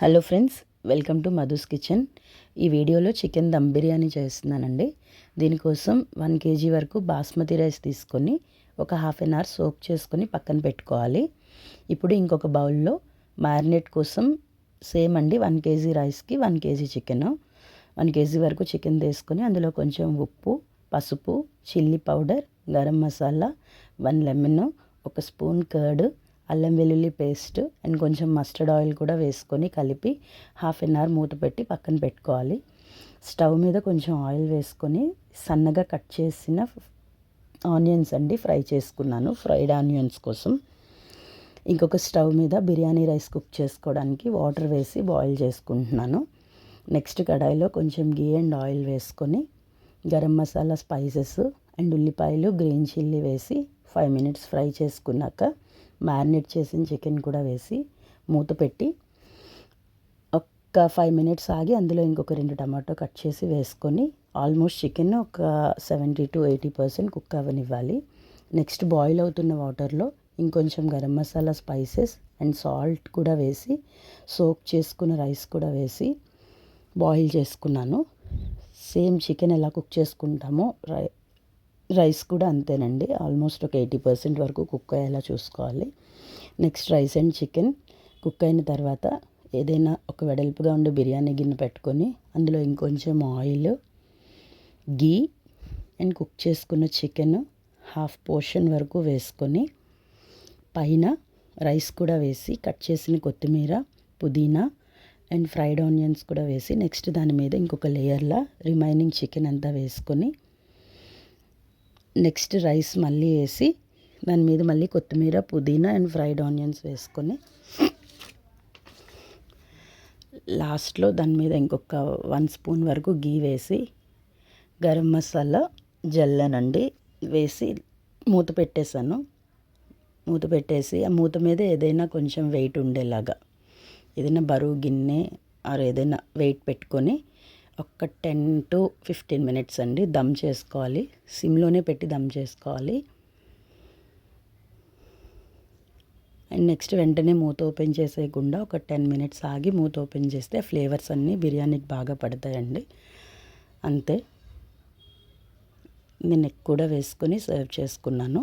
Hello friends, welcome to Madhu's kitchen. ఈ వీడియోలో chicken dum biryani చేస్తున్నానండి. దీనికోసం 1 kg వరకు బాస్మతి రైస్ తీసుకొని ఒక హాఫ్ అన్ అవర్ సోక్ చేసుకొని పక్కన పెట్టుకోవాలి. ఇప్పుడు ఇంకొక బౌల్లో మ్యారినేట్ కోసం సేమ్ అండి 1 kg రైస్కి 1 kg చికెన్, 1 kg వరకు చికెన్ తీసుకొని అందులో కొంచెం ఉప్పు, పసుపు, chilli powder, garam masala, 1 lemon, 1 spoon curd, అల్లం వెల్లుల్లి పేస్ట్ అండ్ కొంచెం మస్టర్డ్ ఆయిల్ కూడా వేసుకొని కలిపి హాఫ్ అన్ అవర్ మూత పెట్టి పక్కన పెట్టుకోవాలి. స్టవ్ మీద కొంచెం ఆయిల్ వేసుకొని సన్నగా కట్ చేసిన ఆనియన్స్ అండి ఫ్రై చేసుకున్నాను, ఫ్రైడ్ ఆనియన్స్ కోసం. ఇంకొక స్టవ్ మీద బిర్యానీ రైస్ కుక్ చేసుకోవడానికి వాటర్ వేసి బాయిల్ చేసుకుంటున్నాను. నెక్స్ట్ కడాయిలో కొంచెం గీ అండ్ ఆయిల్ వేసుకొని గరం మసాలా, స్పైసెస్ అండ్ ఉల్లిపాయలు, గ్రీన్ చిల్లీ వేసి 5 minutes ఫ్రై చేసుకున్నాక మ్యారినేట్ చేసిన చికెన్ కూడా వేసి మూత పెట్టి ఒక 5 minutes ఆగి అందులో ఇంకొక 2 టమాటో కట్ చేసి వేసుకొని ఆల్మోస్ట్ చికెన్ ఒక 70 to 80% కుక్ అవ్వనివ్వాలి. నెక్స్ట్ బాయిల్ అవుతున్న వాటర్లో ఇంకొంచెం garam masala, spices and salt కూడా వేసి సోక్ చేసుకున్న రైస్ కూడా వేసి బాయిల్ చేసుకున్నాను. సేమ్ చికెన్ ఎలా కుక్ చేసుకుంటామో రైస్ కూడా అంతేనండి, ఆల్మోస్ట్ ఒక 80% వరకు కుక్ అయ్యేలా చూసుకోవాలి. Next rice and chicken cook అయిన తర్వాత ఏదైనా ఒక వెడల్పుగా ఉండే బిర్యానీ గిన్నె పెట్టుకొని అందులో ఇంకొంచెం ఆయిల్, గీ అండ్ కుక్ చేసుకున్న చికెన్ హాఫ్ పోర్షన్ వరకు వేసుకొని పైన రైస్ కూడా వేసి కట్ చేసిన కొత్తిమీర, పుదీనా అండ్ ఫ్రైడ్ ఆనియన్స్ కూడా వేసి నెక్స్ట్ దాని మీద ఇంకొక లేయర్లా రిమైనింగ్ చికెన్ అంతా వేసుకొని నెక్స్ట్ రైస్ మళ్ళీ వేసి దాని మీద మళ్ళీ కొత్తిమీర, పుదీనా అండ్ ఫ్రైడ్ ఆనియన్స్ వేసుకొని లాస్ట్లో దాని మీద ఇంకొక 1 స్పూన్ వరకు గీ వేసి గరం మసాలా జల్లనండి వేసి మూత పెట్టేశాను. మూత పెట్టేసి ఆ మూత మీద ఏదైనా కొంచెం వెయిట్ ఉండేలాగా ఏదైనా బరువు గిన్నె ఆర్ ఏదైనా వెయిట్ పెట్టుకొని ఒక 10 to 15 minutes అండి దమ్ చేసుకోవాలి. సిమ్లోనే పెట్టి దమ్ చేసుకోవాలి. అండ్ నెక్స్ట్ వెంటనే మూత ఓపెన్ చేసేయకుండా ఒక 10 minutes ఆగి మూత ఓపెన్ చేస్తే ఫ్లేవర్స్ అన్నీ బిర్యానీకి బాగా పడతాయండి. అంతే, నేను నెక్ కూడా వేసుకొని సర్వ్ చేసుకున్నాను.